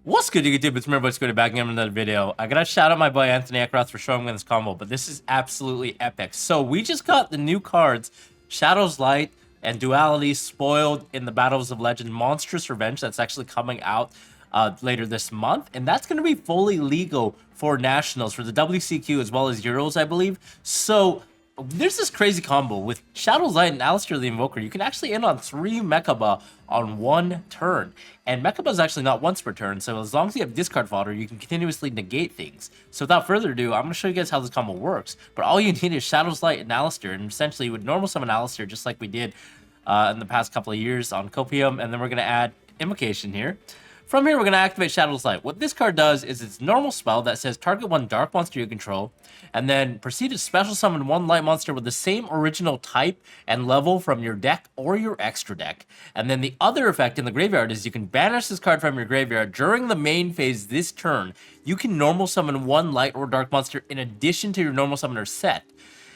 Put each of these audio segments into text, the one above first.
What's good, YouTube? It's Mirror Boy back again with another video. I gotta shout out my boy Anthony Eckroth for showing me this combo, but this is absolutely epic. So we just got the new cards, Shadow's Light and Duality, spoiled in the Battles of Legend Monstrous Revenge. That's actually coming out later this month, and that's going to be fully legal for nationals for the WCQ as well as Euros, I believe. So there's this crazy combo with Shadow's Light and ALEISTER the Invoker. You can actually end on 3 Mechaba on 1 turn. And Mechaba is actually not once per turn, so as long as you have discard fodder, you can continuously negate things. So without further ado, I'm going to show you guys how this combo works. But all you need is Shadow's Light and ALEISTER, and essentially you would normal summon ALEISTER just like we did in the past couple of years on Copium, and then we're going to add Invocation here. From here, we're going to activate Shadow's Light. What this card does is it's a normal spell that says target 1 dark monster you control, and then proceed to special summon 1 light monster with the same original type and level from your deck or your extra deck. And then the other effect in the graveyard is you can banish this card from your graveyard during the main phase this turn. You can normal summon 1 light or dark monster in addition to your normal summoner set.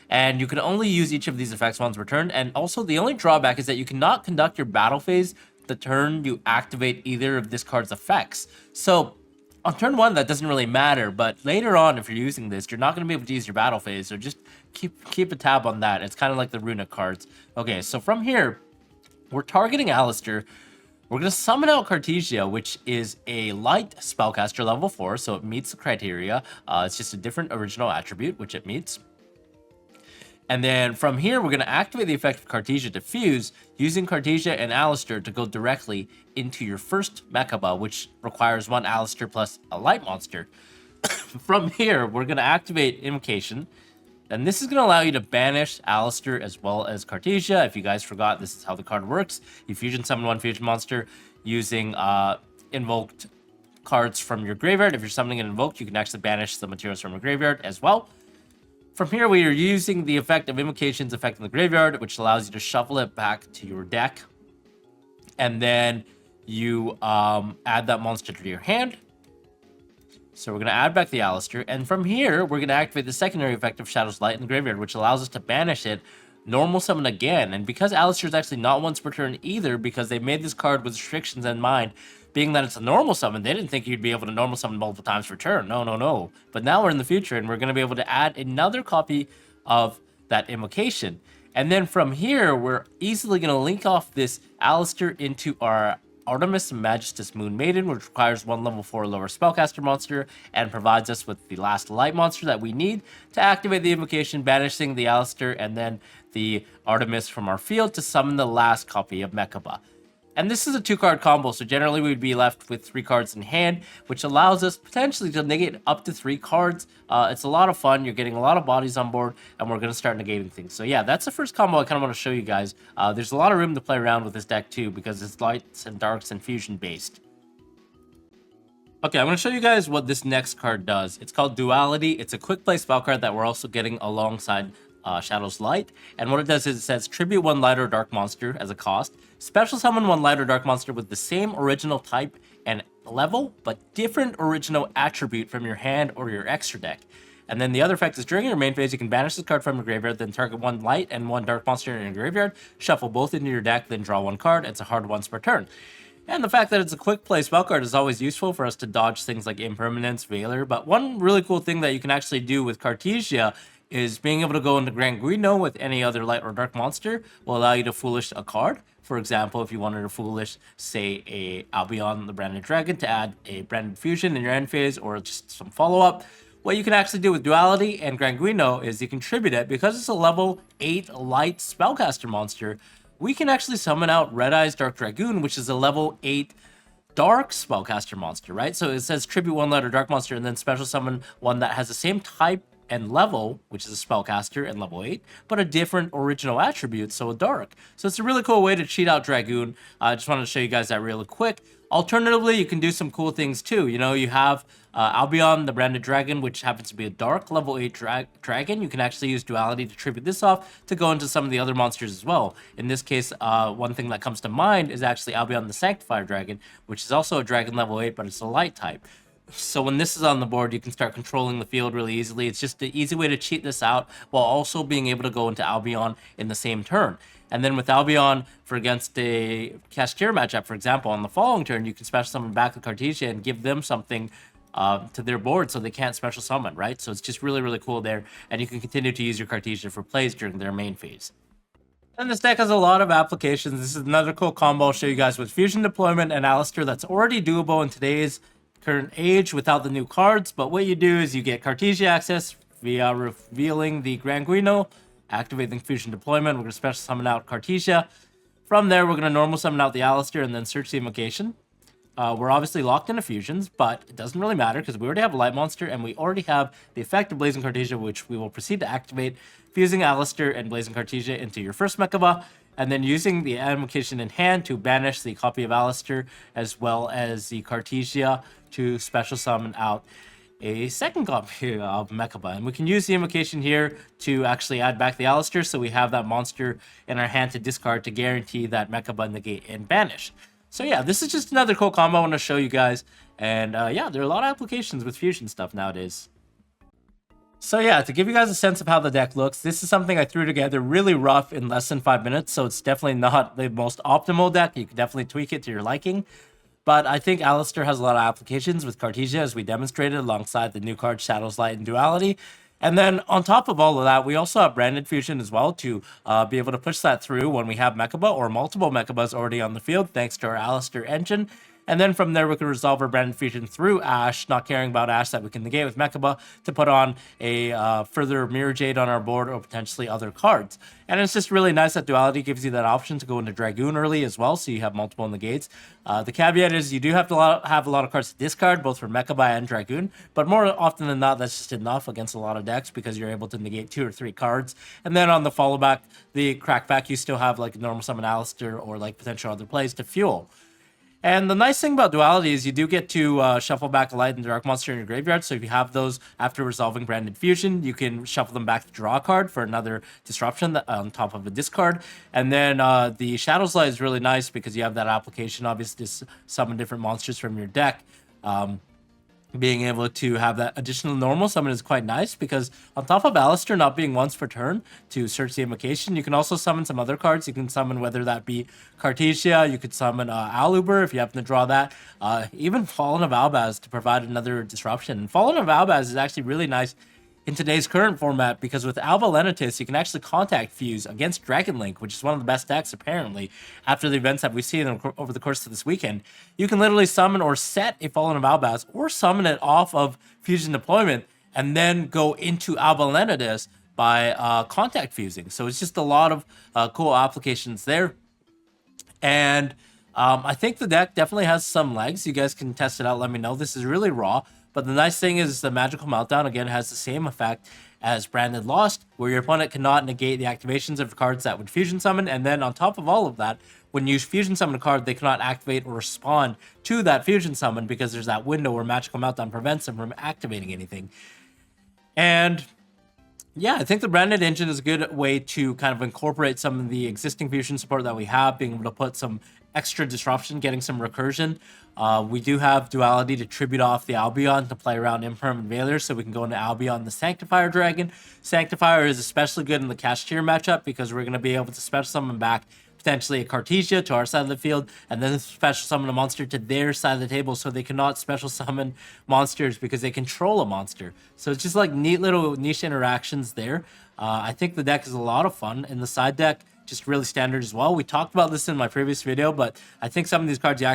And you can only use each of these effects once per turn. And also, the only drawback is that you cannot conduct your battle phase the turn you activate either of this card's effects. So on turn 1, that doesn't really matter, but later on, if you're using this, you're not going to be able to use your battle phase, so just keep a tab on that. It's kind of like the runic cards. Okay, so from here, we're targeting ALEISTER. We're going to summon out CARTESIA, which is a light spellcaster level 4, so it meets the criteria. It's just a different original attribute, which it meets. And then from here, we're going to activate the effect of CARTESIA Diffuse, using CARTESIA and ALEISTER to go directly into your first Mechaba, which requires 1 ALEISTER plus a light monster. From here, we're going to activate Invocation, and this is going to allow you to banish ALEISTER as well as CARTESIA. If you guys forgot, this is how the card works. You fusion summon 1 fusion monster using invoked cards from your graveyard. If you're summoning an invoked, you can actually banish the materials from your graveyard as well. From here, we are using the effect of Invocation's effect in the graveyard, which allows you to shuffle it back to your deck. And then you add that monster to your hand. So we're going to add back the ALEISTER. And from here, we're going to activate the secondary effect of Shadow's Light in the graveyard, which allows us to banish it, normal summon again. And because ALEISTER is actually not once per turn either, because they made this card with restrictions in mind, being that it's a normal summon, they didn't think you'd be able to normal summon multiple times per turn. No. But now we're in the future, and we're going to be able to add another copy of that Invocation. And then from here, we're easily going to link off this ALEISTER into our Artemis Magistus Moon Maiden, which requires 1 level 4 lower spellcaster monster and provides us with the last light monster that we need to activate the Invocation, banishing the ALEISTER and then the Artemis from our field to summon the last copy of Mechaba. And this is a 2-card combo, so generally we'd be left with 3 cards in hand, which allows us potentially to negate up to 3 cards. It's a lot of fun. You're getting a lot of bodies on board, and we're going to start negating things. So yeah, that's the first combo I kind of want to show you guys. There's a lot of room to play around with this deck too, because it's lights and darks and fusion based. Okay, I'm going to show you guys what this next card does. It's called Duality. It's a quick play spell card that we're also getting alongside Shadow's Light, and what it does is it says tribute 1 light or dark monster as a cost, special summon 1 light or dark monster with the same original type and level but different original attribute from your hand or your extra deck. And then the other effect is during your main phase, you can banish this card from your graveyard, then target 1 light and 1 dark monster in your graveyard, shuffle both into your deck, then draw 1 card. It's a hard once per turn. And the fact that it's a quick play spell card is always useful for us to dodge things like Impermanence, Veiler. But one really cool thing that you can actually do with CARTESIA is being able to go into DRAGOON with any other light or dark monster will allow you to foolish a card. For example, if you wanted to foolish, say, a Albion the Branded Dragon to add a Branded Fusion in your end phase or just some follow-up, what you can actually do with Duality and DRAGOON is you can tribute it. Because it's a level 8 light spellcaster monster, we can actually summon out Red Eyes Dark Dragoon, which is a level 8 dark spellcaster monster, right? So it says tribute 1 light or dark monster and then special summon 1 that has the same type and level, which is a spellcaster and level 8, but a different original attribute, so a dark. So it's a really cool way to cheat out DRAGOON. I just wanted to show you guys that really quick. Alternatively, you can do some cool things too. You know, you have Albion, the Branded Dragon, which happens to be a dark level 8 dragon. You can actually use Duality to tribute this off to go into some of the other monsters as well. In this case, one thing that comes to mind is actually Albion, the Sanctifier Dragon, which is also a dragon level 8, but it's a light type. So when this is on the board, you can start controlling the field really easily. It's just an easy way to cheat this out while also being able to go into Albion in the same turn. And then with Albion for against a Cashier matchup, for example, on the following turn, you can special summon back the Cartesia and give them something to their board so they can't special summon, right? So it's just really, really cool there. And you can continue to use your Cartesia for plays during their main phase. And this deck has a lot of applications. This is another cool combo I'll show you guys with Fusion Deployment and ALEISTER that's already doable in today's current age without the new cards. But what you do is you get Cartesia access via revealing the Granguino, activating Fusion Deployment. We're going to special summon out Cartesia. From there, we're going to normal summon out the ALEISTER and then search the invocation. We're obviously locked into fusions, but it doesn't really matter because we already have a light monster and we already have the effect of Blazing Cartesia, which we will proceed to activate, fusing ALEISTER and Blazing Cartesia into your first Mechaba, and then using the invocation in hand to banish the copy of ALEISTER as well as the Cartesia to special summon out a second copy of Mechaba. And we can use the invocation here to actually add back the ALEISTER, so we have that monster in our hand to discard to guarantee that Mechaba negate and banish. So yeah, this is just another cool combo I want to show you guys. And yeah, there are a lot of applications with fusion stuff nowadays. So yeah, to give you guys a sense of how the deck looks, this is something I threw together really rough in less than 5 minutes. So it's definitely not the most optimal deck. You can definitely tweak it to your liking. But I think ALEISTER has a lot of applications with Cartesia, as we demonstrated alongside the new card Shadows Light and Duality. And then on top of all of that, we also have branded fusion as well to be able to push that through when we have Mechaba or multiple Mechabas already on the field, thanks to our ALEISTER engine. And then from there, we can resolve our branded fusion through Ash, not caring about Ash that we can negate with Mechaba to put on a further Mirror Jade on our board or potentially other cards. And it's just really nice that Duality gives you that option to go into Dragoon early as well, so you have multiple negates. The caveat is you do have to have a lot of cards to discard, both for Mechaba and Dragoon, but more often than not, that's just enough against a lot of decks because you're able to negate 2 or 3 cards. And then on the follow back, the crackback, you still have like normal summon ALEISTER or like potential other plays to fuel. And the nice thing about Duality is you do get to shuffle back a light and dark monster in your graveyard. So if you have those after resolving branded fusion, you can shuffle them back to draw a card for another disruption on top of a discard. And then the Shadows Light is really nice because you have that application, obviously, to summon different monsters from your deck. Being able to have that additional normal summon is quite nice because on top of ALEISTER not being once per turn to search the invocation, you can also summon some other cards. You can summon whether that be Cartesia, you could summon Aluber if you happen to draw that, even Fallen of Albaz to provide another disruption. And Fallen of Albaz is actually really nice in today's current format because with Alba Lenitus, you can actually contact fuse against Dragon Link, which is one of the best decks apparently after the events that we've seen over the course of this weekend. You can literally summon or set a Fallen of Albaz or summon it off of Fusion Deployment and then go into Alba Lenitus by contact fusing. So it's just a lot of cool applications there. And I think the deck definitely has some legs. You guys can test it out. Let me know. This is really raw. But the nice thing is the Magical Meltdown, again, has the same effect as Branded Lost, where your opponent cannot negate the activations of cards that would fusion summon. And then on top of all of that, when you fusion summon a card, they cannot activate or respond to that fusion summon because there's that window where Magical Meltdown prevents them from activating anything. And yeah, I think the branded engine is a good way to kind of incorporate some of the existing fusion support that we have, being able to put some extra disruption, getting some recursion. We do have Duality to tribute off the Albion to play around Impermanent Veiler, so we can go into Albion the Sanctifier Dragon. Sanctifier is especially good in the Cashier matchup because we're going to be able to special summon back potentially a Cartesia to our side of the field, and then special summon a monster to their side of the table so they cannot special summon monsters because they control a monster. So it's just like neat little niche interactions there. I think the deck is a lot of fun, and the side deck just really standard as well. We talked about this in my previous video, but I think some of these cards you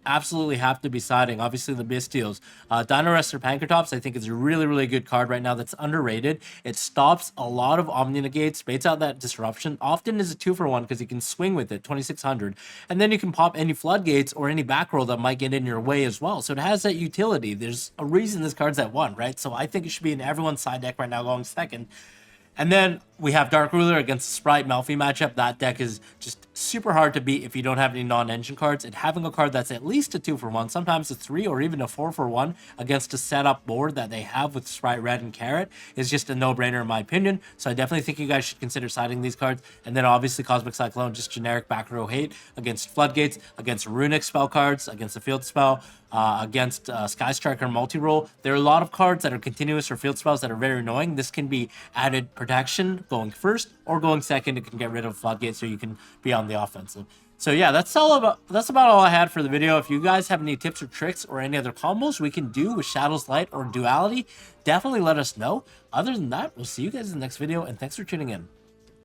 absolutely have to be siding. Obviously, the Bystials. Dino Arrestor Pankratops, I think, is a really, really good card right now that's underrated. It stops a lot of Omni Negates, baits out that disruption. Often is a 2-for-1 because you can swing with it, 2600. And then you can pop any Floodgates or any back roll that might get in your way as well. So it has that utility. There's a reason this card's at 1, right? So I think it should be in everyone's side deck right now going second. And then we have Dark Ruler against the Sprite Malphite matchup. That deck is just super hard to beat if you don't have any non-engine cards. And having a card that's at least a 2-for-1, sometimes a 3 or even a 4-for-1 against a setup board that they have with Sprite Red and Carrot is just a no-brainer in my opinion. So I definitely think you guys should consider siding these cards. And then obviously Cosmic Cyclone, just generic back row hate against Floodgates, against Runic spell cards, against the field spell, against Sky Striker multi-roll. There are a lot of cards that are continuous or field spells that are very annoying. This can be added protection going first or going second. It can get rid of Floodgate so you can be on the offensive. So yeah, that's about all I had for the video. If you guys have any tips or tricks or any other combos we can do with Shadows Light or Duality, definitely let us know. Other than that, we'll see you guys in the next video, and thanks for tuning in.